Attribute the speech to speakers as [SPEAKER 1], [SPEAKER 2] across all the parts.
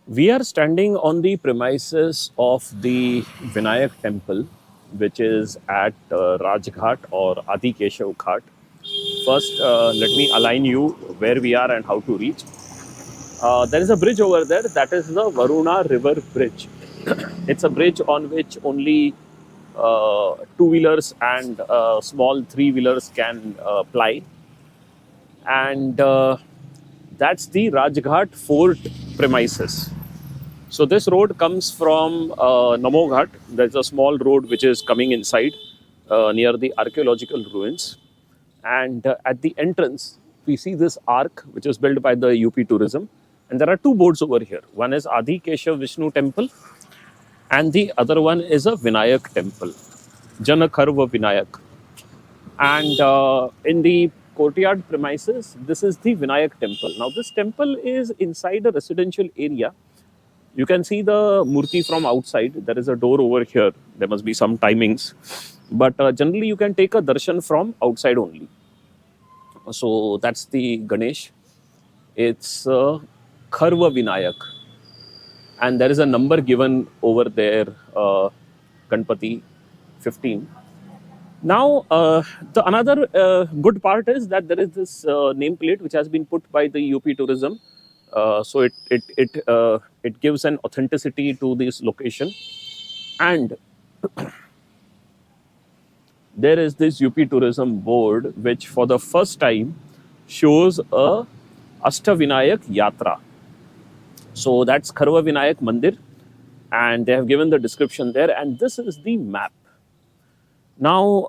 [SPEAKER 1] We are standing on the premises of the Vinayak temple, which is at Rajghat or Adi Keshav Ghat. First, let me align you where we are and how to reach. There is a bridge over there, that is the Varuna River Bridge. It's a bridge on which only two wheelers and small three wheelers can ply. And that's the Rajghat fort premises. So this road comes from Namo Ghat. There's a small road which is coming inside near the archaeological ruins. And at the entrance, we see this arc which is built by the UP Tourism. And there are two boards over here. One is Adi Keshav Vishnu Temple, and the other one is a Vinayak Temple, Jana Kharv Vinayak. And in the courtyard premises, this is the Vinayak Temple. Now, this temple is inside a residential area. You can see the murti from outside. There is a door over here. There must be some timings. But generally, you can take a darshan from outside only. So that's the Ganesh. It's Kharva Vinayak. And there is a number given over there, Ganpati 15. Now, the another good part is that there is this nameplate which has been put by the UP Tourism. So it gives an authenticity to this location. And there is this UP Tourism Board which, for the first time, shows a Ashtavinayak Yatra. So that's Kharva Vinayak Mandir, and they have given the description there. And this is the map. Now,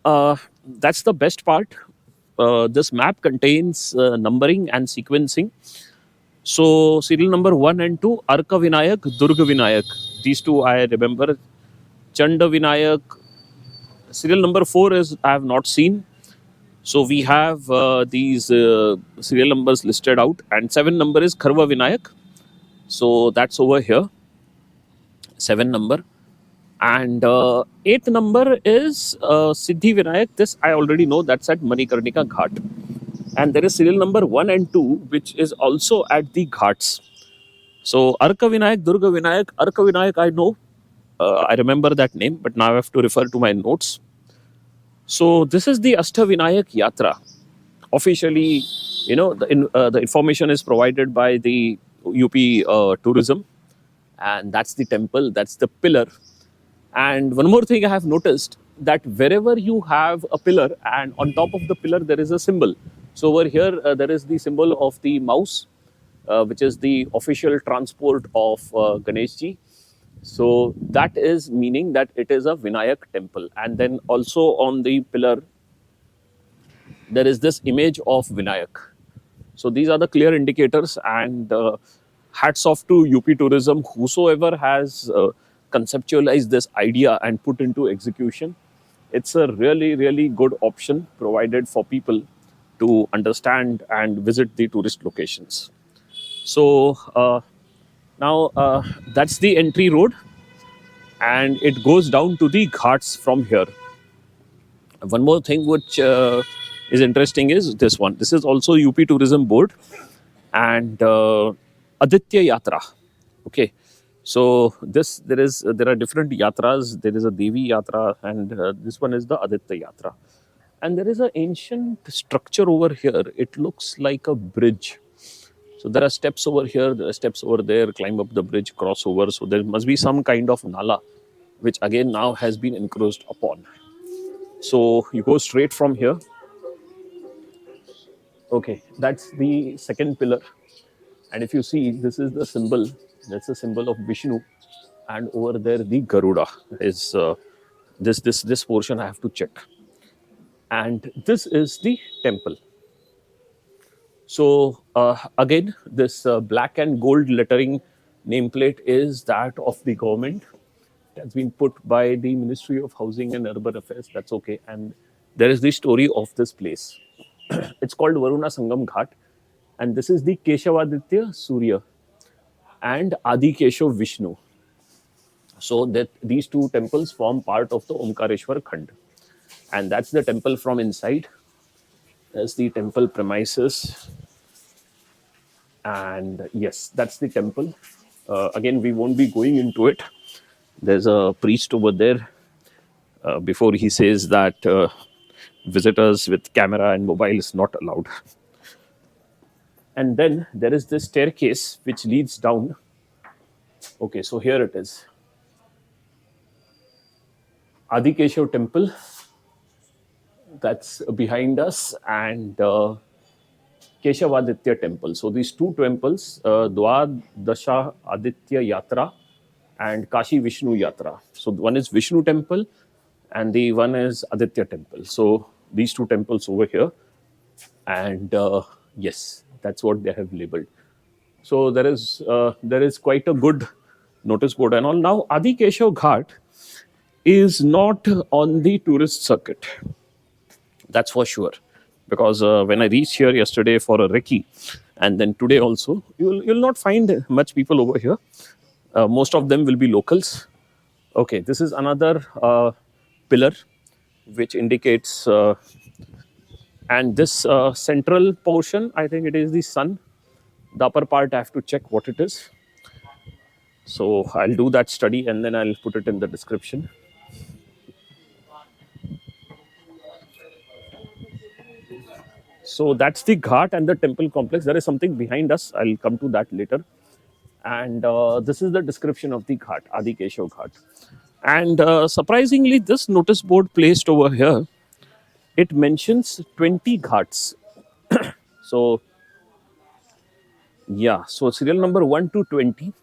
[SPEAKER 1] that's the best part. This map contains numbering and sequencing. So, serial number 1 and 2, Arka Vinayak, Durga Vinayak. These two I remember. Chanda Vinayak. Serial number 4 is I have not seen. So, we have these serial numbers listed out. And 7 number is Kharva Vinayak. So, that's over here. 7 number. And eighth number is Siddhi Vinayak. This I already know. That's at Manikarnika Ghat. And there is serial number 1 and 2, which is also at the Ghats. So Arka Vinayak, Durga Vinayak, Arka Vinayak, I know. I remember that name, but now I have to refer to my notes. So this is the Ashtavinayak Yatra. Officially, the information is provided by the UP Tourism, and that's the temple, that's the pillar. And one more thing I have noticed, that wherever you have a pillar and on top of the pillar there is a symbol. So over here there is the symbol of the mouse, which is the official transport of Ganeshji. So that is meaning that it is a Vinayak temple. And then also on the pillar there is this image of Vinayak. So these are the clear indicators, and hats off to UP Tourism, whosoever has conceptualized this idea and put into execution. It's a really, really good option provided for people to understand and visit the tourist locations. So now that's the entry road, and it goes down to the ghats from here. One more thing which is interesting is this one. This is also UP Tourism Board, and Aditya Yatra. Okay, so there are different yatras. There is a Devi Yatra, and this one is the Aditya Yatra. And there is an ancient structure over here. It looks like a bridge. So there are steps over here, there are steps over there. Climb up the bridge, cross over. So there must be some kind of nala, which again now has been encroached upon. So you go straight from here. Okay, that's the second pillar. And if you see, this is the symbol. That's the symbol of Vishnu. And over there, the Garuda is this portion I have to check. And this is the temple. So again, this black and gold lettering nameplate is that of the government. It has been put by the Ministry of Housing and Urban Affairs. That's okay. And there is the story of this place. It's called Varuna Sangam Ghat, and this is the Keshavaditya Surya and Adi Keshav Vishnu. So that these two temples form part of the Omkareshwar Khand, and that's the temple from inside. That's the temple premises, and yes, that's the temple. Again, we won't be going into it. There's a priest over there. Before he says that visitors with camera and mobile is not allowed. And then there is this staircase which leads down. Okay, so here it is. Adi Keshav temple, that's behind us, and Keshavaditya temple. So these two temples, Dwadasha Aditya Yatra and Kashi Vishnu Yatra. So one is Vishnu temple and the one is Aditya temple. So these two temples over here, and yes, that's what they have labeled. So there is quite a good notice board and all. Now Adi Keshav Ghat is not on the tourist circuit. That's for sure. Because when I reached here yesterday for a recce, and then today also, you'll not find much people over here. Most of them will be locals. Okay, this is another pillar which indicates, and this central portion, I think it is the sun. The upper part, I have to check what it is. So I'll do that study and then I'll put it in the description. So that's the Ghat and the temple complex. There is something behind us. I'll come to that later. And this is the description of the Ghat, Adi Keshav Ghat. And surprisingly, this notice board placed over here, it mentions 20 ghats. So yeah, so serial number 1 to 20.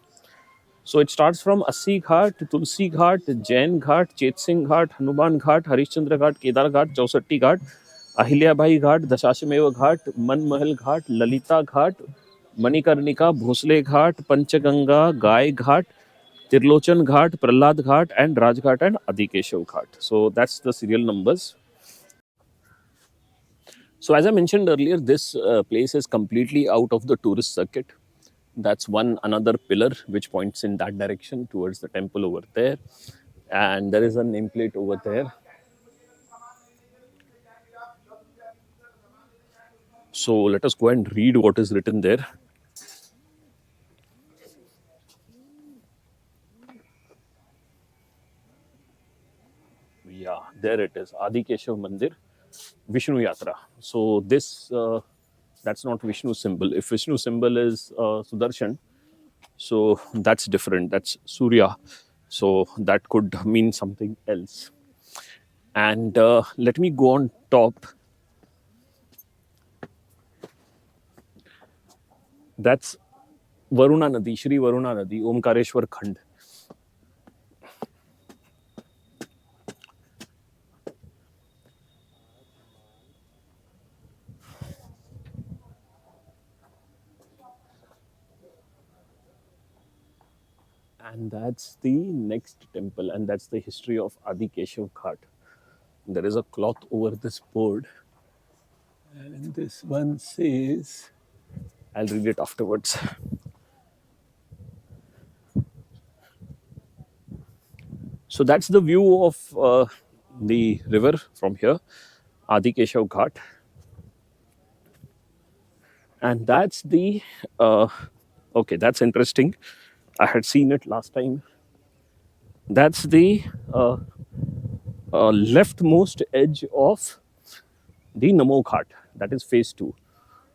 [SPEAKER 1] So it starts from Assi Ghat, Tulsi Ghat, Jain Ghat, Chet Singh Ghat, Hanuman Ghat, Harishchandra Ghat, Kedar Ghat, Chausatti Ghat, Ahilya Bhai Ghat, Dashashmeva Ghat, Manmahal Ghat, Lalita Ghat, Manikarnika, Bhosle Ghat, Panchaganga, Gai Ghat, Tirlochan Ghat, Prahlad Ghat, and Raj Ghat and Adikeshav Ghat. So that's the serial numbers. So as I mentioned earlier, this place is completely out of the tourist circuit. That's one another pillar which points in that direction towards the temple over there. And there is a nameplate over there. So let us go and read what is written there. Yeah, there it is. Adi Keshav Mandir, Vishnu Yatra. So this, that's not Vishnu symbol. If Vishnu symbol is Sudarshan, so that's different. That's Surya. So that could mean something else. And let me go on top. That's Varuna Nadi, Shri Varuna Nadi, Omkareshwar Khand. And that's the next temple, and that's the history of Adi Keshav Ghat. There is a cloth over this board, and this one says, I'll read it afterwards. So that's the view of the river from here, Adi Keshav Ghat. And that's the, okay, that's interesting. I had seen it last time. That's the leftmost edge of the Namo Ghat. That is phase 2.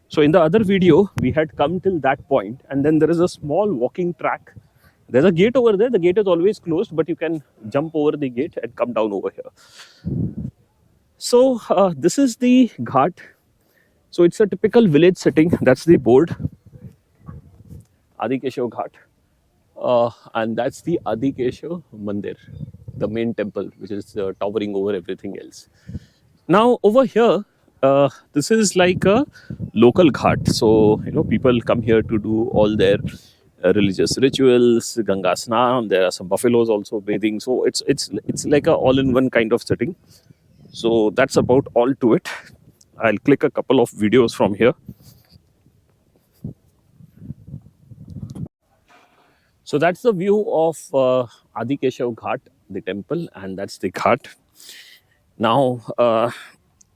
[SPEAKER 1] So in the other video, we had come till that point, and then there is a small walking track. There's a gate over there. The gate is always closed, but you can jump over the gate and come down over here. So this is the Ghat. So it's a typical village setting. That's the board, Adi Keshav Ghat. And that's the Adi Keshav Mandir, the main temple, which is towering over everything else. Now over here, this is like a local ghat. So people come here to do all their religious rituals, Ganga Snan. There are some buffaloes also bathing. So it's like a all-in-one kind of setting. So that's about all to it. I'll click a couple of videos from here. So that's the view of Adi Keshav Ghat, the temple, and that's the ghat. Now,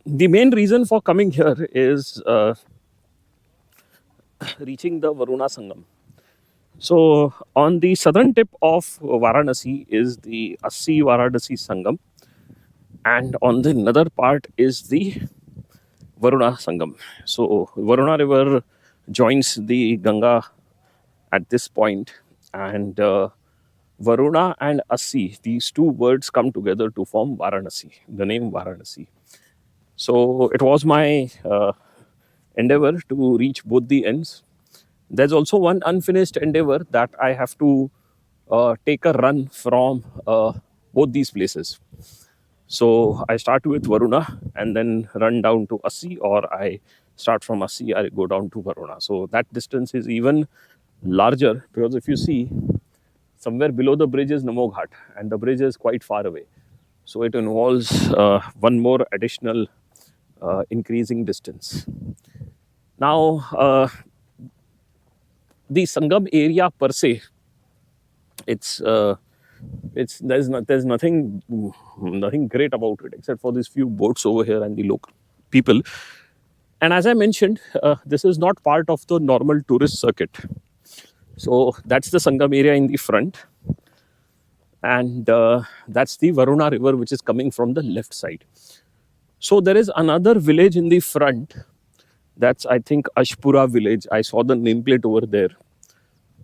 [SPEAKER 1] the main reason for coming here is reaching the Varuna Sangam. So on the southern tip of Varanasi is the Assi Varanasi Sangam, and on the another part is the Varuna Sangam. So Varuna River joins the Ganga at this point, and Varuna and Assi, these two words come together to form Varanasi, the name Varanasi. So it was my endeavor to reach both the ends. There's also one unfinished endeavor that I have to take a run from both these places. So I start with Varuna and then run down to Assi, or I start from Assi, I go down to Varuna. So that distance is even larger because if you see, somewhere below the bridge is Namo Ghat, and the bridge is quite far away. So it involves one more additional increasing distance. Now, the Sangam area per se, it's there's nothing great about it except for these few boats over here and the local people. And as I mentioned, this is not part of the normal tourist circuit. So that's the Sangam area in the front, and that's the Varuna River which is coming from the left side. So there is another village in the front. That's, I think, Ashpura village. I saw the nameplate over there.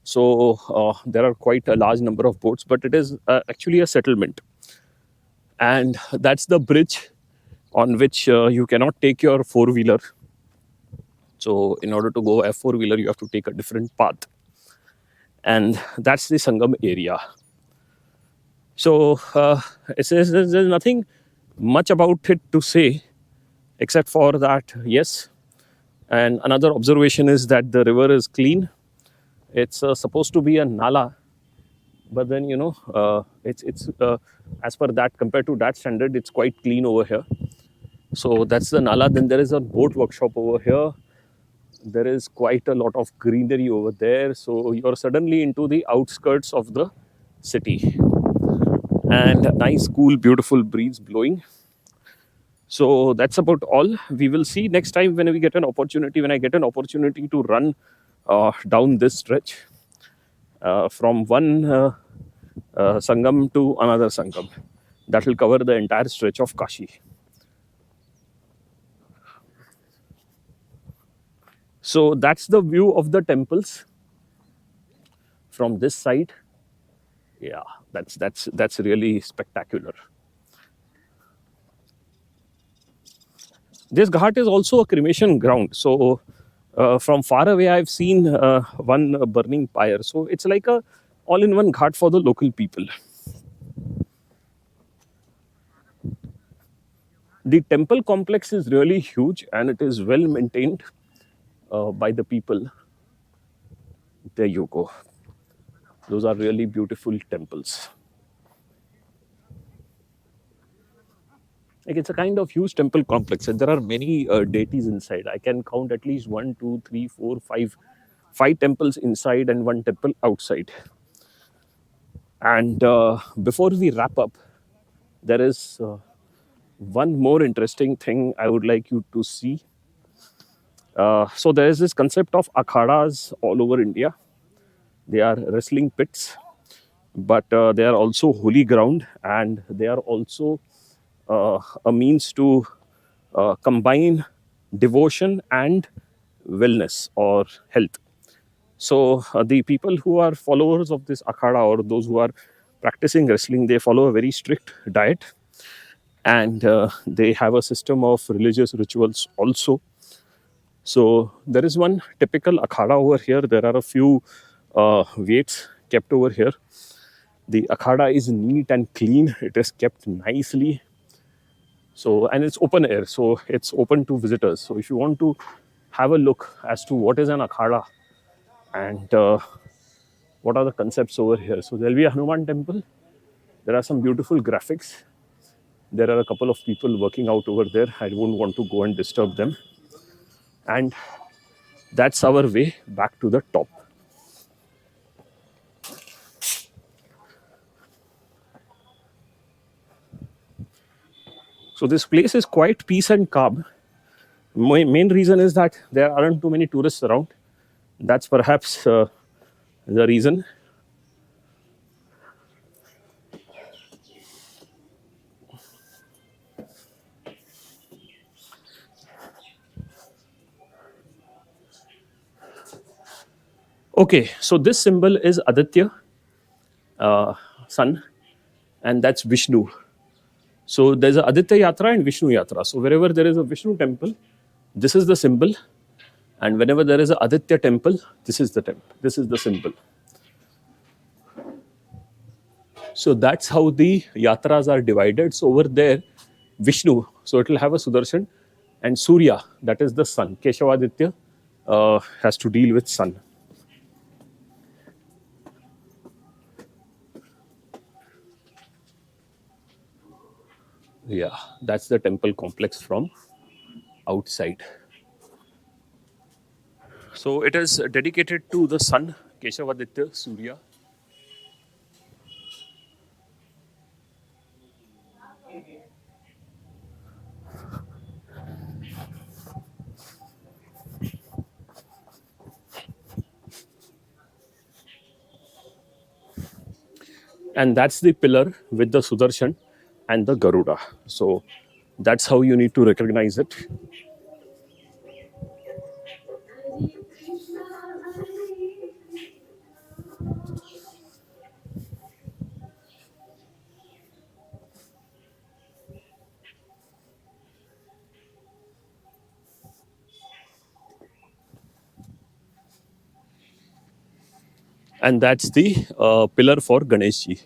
[SPEAKER 1] So there are quite a large number of boats, but it is actually a settlement. And that's the bridge on which you cannot take your four wheeler. So in order to go a four wheeler, you have to take a different path. And that's the Sangam area. So there's nothing much about it to say except for that, yes. And another observation is that the river is clean. It's supposed to be a nala, but then it's as per that, compared to that standard, it's quite clean over here. So that's the nala. Then there is a boat workshop over here. There is quite a lot of greenery over there. So you're suddenly into the outskirts of the city, and a nice, cool, beautiful breeze blowing. So that's about all. We will see next time when we get an opportunity. When I get an opportunity to run down this stretch from one Sangam to another Sangam, that will cover the entire stretch of Kashi. So that's the view of the temples from this side. Yeah, that's really spectacular. This ghat is also a cremation ground. So from far away, I've seen one burning pyre. So it's like a all-in-one ghat for the local people. The temple complex is really huge and it is well maintained by the people. There you go. Those are really beautiful temples. Like, it's a kind of huge temple complex, and there are many deities inside. I can count at least one, two, three, four, five temples inside and one temple outside. And before we wrap up, there is one more interesting thing I would like you to see. So there is this concept of akhadas all over India. They are wrestling pits, but they are also holy ground, and they are also a means to combine devotion and wellness or health. So the people who are followers of this akhada, or those who are practicing wrestling, they follow a very strict diet, and they have a system of religious rituals also. So there is one typical akhada over here. There are a few weights kept over here. The akhada is neat and clean. It is kept nicely. So, and it's open air, so it's open to visitors. So if you want to have a look as to what is an akhada and what are the concepts over here. So there'll be a Hanuman temple. There are some beautiful graphics. There are a couple of people working out over there. I don't want to go and disturb them. And that's our way back to the top. So this place is quite peace and calm. My main reason is that there aren't too many tourists around. That's perhaps The reason, okay, so this symbol is Aditya, sun, and that's Vishnu. So there's a Aditya Yatra and Vishnu Yatra. So wherever there is a Vishnu temple, this is the symbol, and whenever there is a Aditya temple, this is the temple. This is the symbol. So that's how the yatras are divided. So over there, Vishnu, so it will have a Sudarshan, and Surya, that is the sun. Keshavaditya has to deal with sun. Yeah, that's the temple complex from outside. So it is dedicated to the sun, Keshavaditya, Surya. And that's the pillar with the Sudarshan and the Garuda. So that's how you need to recognize it. And that's the pillar for Ganeshji.